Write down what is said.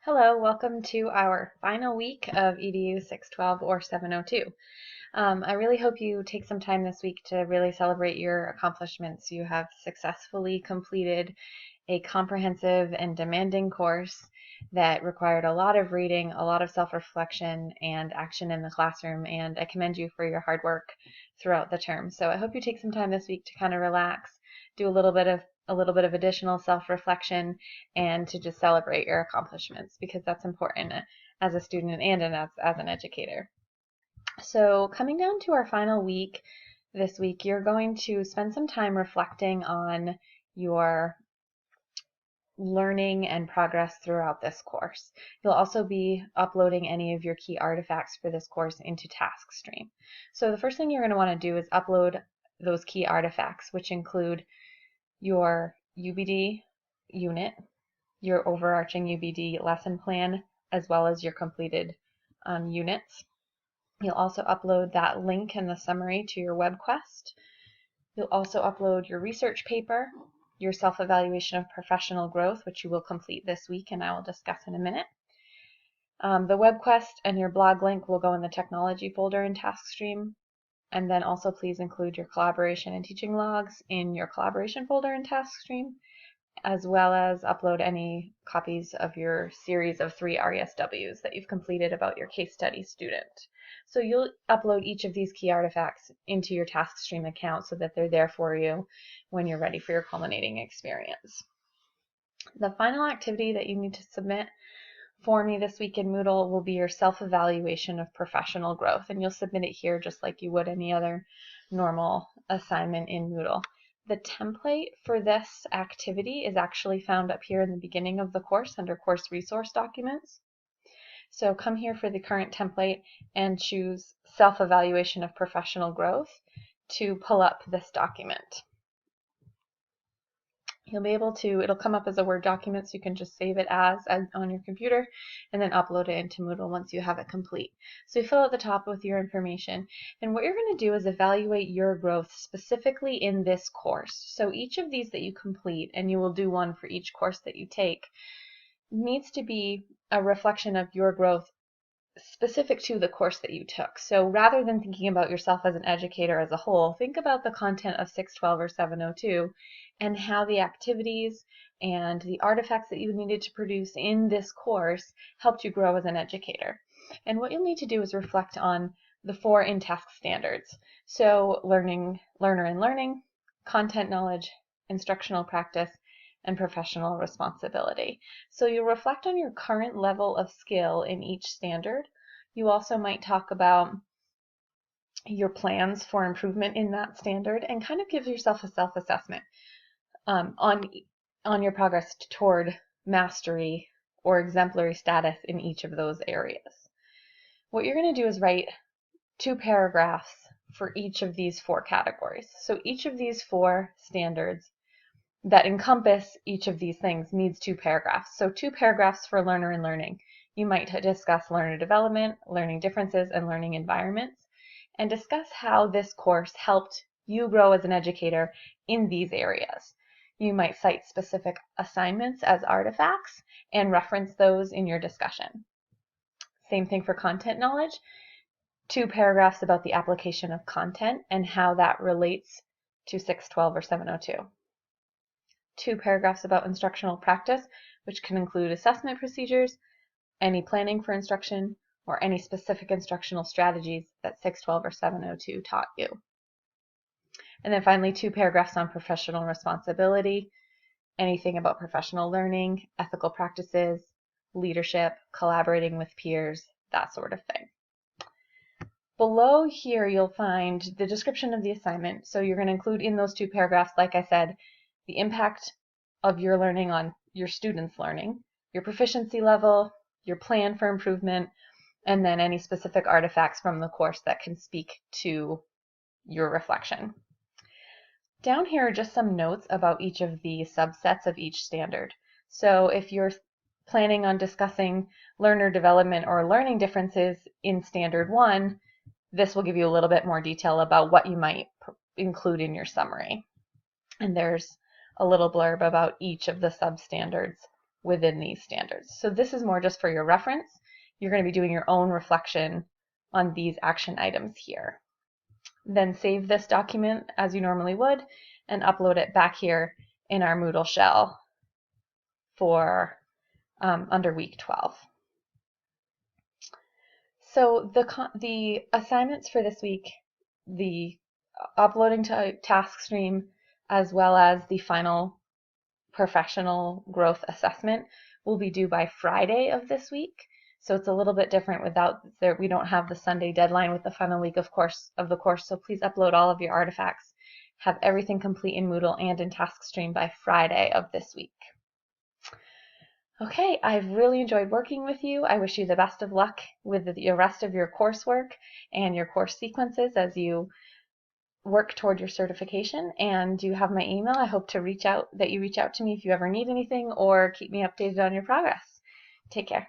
Hello, welcome to our final week of EDU 612 or 702. I really hope you take some time this week to really celebrate your accomplishments. You have successfully completed a comprehensive and demanding course that required a lot of reading, a lot of self-reflection, and action in the classroom, and I commend you for your hard work throughout the term. So I hope you take some time this week to kind of relax, do a little bit of additional self-reflection, and to just celebrate your accomplishments, because that's important as a student and as an educator. So coming down to our final week this week, you're going to spend some time reflecting on your learning and progress throughout this course. You'll also be uploading any of your key artifacts for this course into TaskStream. So the first thing you're going to want to do is upload those key artifacts, which include your UBD unit, your overarching UBD lesson plan, as well as your completed units. You'll also upload that link in the summary to your web quest. You'll also upload your research paper, your self-evaluation of professional growth, which you will complete this week and I will discuss in a minute. The web quest and your blog link will go in the technology folder in TaskStream. And then also please include your collaboration and teaching logs in your collaboration folder in TaskStream, as well as upload any copies of your series of 3 RESWs that you've completed about your case study student. So you'll upload each of these key artifacts into your TaskStream account so that they're there for you when you're ready for your culminating experience. The final activity that you need to submit for me this week in Moodle will be your self-evaluation of professional growth, and you'll submit it here just like you would any other normal assignment in Moodle. The template for this activity is actually found up here in the beginning of the course under course resource documents. So come here for the current template and choose self-evaluation of professional growth to pull up this document. You'll be able to, it'll come up as a Word document, so you can just save it as on your computer and then upload it into Moodle once you have it complete. So you fill out the top with your information, and what you're going to do is evaluate your growth specifically in this course. So each of these that you complete, and you will do one for each course that you take, needs to be a reflection of your growth specific to the course that you took. So rather than thinking about yourself as an educator as a whole, think about the content of 612 or 702 and how the activities and the artifacts that you needed to produce in this course helped you grow as an educator. And what you'll need to do is reflect on the 4 in-task standards. So learner and learning, content knowledge, instructional practice, and professional responsibility. So you'll reflect on your current level of skill in each standard. You also might talk about your plans for improvement in that standard and kind of give yourself a self-assessment on your progress toward mastery or exemplary status in each of those areas. What you're going to do is write 2 paragraphs for each of these 4 categories. So each of these 4 standards that encompass each of these things needs 2 paragraphs. So 2 paragraphs for learner and learning. You might discuss learner development, learning differences, and learning environments, and discuss how this course helped you grow as an educator in these areas. You might cite specific assignments as artifacts and reference those in your discussion. Same thing for content knowledge. 2 paragraphs about the application of content and how that relates to 612 or 702. 2 paragraphs about instructional practice, which can include assessment procedures, any planning for instruction, or any specific instructional strategies that 612 or 702 taught you. And then finally, 2 paragraphs on professional responsibility, anything about professional learning, ethical practices, leadership, collaborating with peers, that sort of thing. Below here, you'll find the description of the assignment. So you're going to include in those 2 paragraphs, like I said, the impact of your learning on your students' learning, your proficiency level, your plan for improvement, and then any specific artifacts from the course that can speak to your reflection. Down here are just some notes about each of the subsets of each standard. So if you're planning on discussing learner development or learning differences in Standard 1, this will give you a little bit more detail about what you might include in your summary. And there's a little blurb about each of the substandards within these standards. So this is more just for your reference. You're going to be doing your own reflection on these action items here. Then save this document as you normally would and upload it back here in our Moodle shell for under week 12. So the assignments for this week, the uploading to task stream, as well as the final professional growth assessment will be due by Friday of this week. So it's a little bit different we don't have the Sunday deadline with the final week of the course. So please upload all of your artifacts, have everything complete in Moodle and in TaskStream by Friday of this week. Okay, I've really enjoyed working with you. I wish you the best of luck with the rest of your coursework and your course sequences as you work toward your certification. And you have my email. I hope to reach out to me if you ever need anything or keep me updated on your progress. Take care.